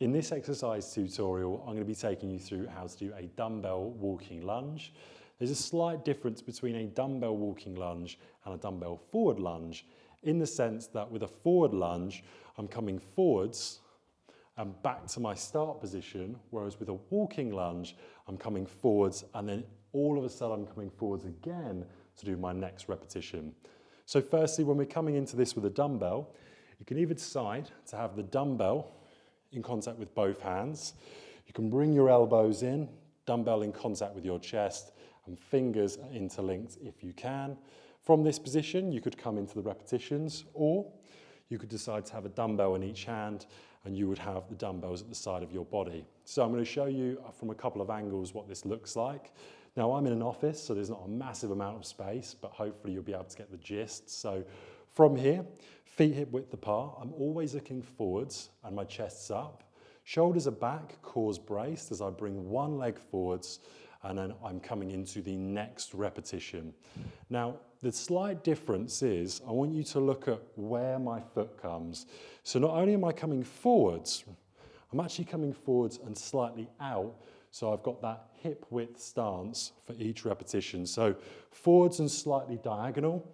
In this exercise tutorial, I'm going to be taking you through how to do a dumbbell walking lunge. There's a slight difference between a dumbbell walking lunge and a dumbbell forward lunge in the sense that with a forward lunge, I'm coming forwards and back to my start position, whereas with a walking lunge, I'm coming forwards and then all of a sudden I'm coming forwards again to do my next repetition. So firstly, when we're coming into this with a dumbbell, you can either decide to have the dumbbell in contact with both hands. You can bring your elbows in, dumbbell in contact with your chest, and fingers are interlinked if you can. From this position, you could come into the repetitions, or you could decide to have a dumbbell in each hand, and you would have the dumbbells at the side of your body. So I'm going to show you from a couple of angles what this looks like. Now I'm in an office, so there's not a massive amount of space, but hopefully you'll be able to get the gist. So from here, feet hip width apart, I'm always looking forwards and my chest's up. Shoulders are back, core's braced as I bring one leg forwards and then I'm coming into the next repetition. Now, the slight difference is I want you to look at where my foot comes. So not only am I coming forwards, I'm actually coming forwards and slightly out. So I've got that hip width stance for each repetition. So forwards and slightly diagonal,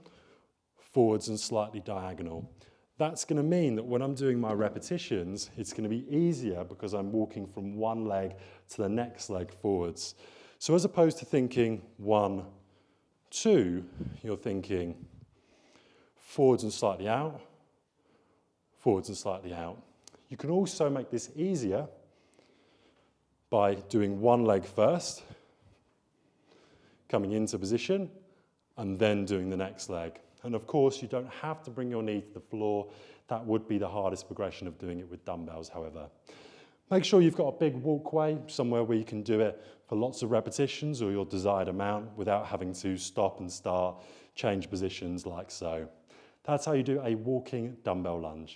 forwards and slightly diagonal. That's going to mean that when I'm doing my repetitions, it's going to be easier because I'm walking from one leg to the next leg forwards. So as opposed to thinking 1, 2, you're thinking forwards and slightly out, forwards and slightly out. You can also make this easier by doing one leg first, coming into position, and then doing the next leg. And of course, you don't have to bring your knee to the floor. That would be the hardest progression of doing it with dumbbells, however. Make sure you've got a big walkway, somewhere where you can do it for lots of repetitions or your desired amount without having to stop and start, change positions like so. That's how you do a walking dumbbell lunge.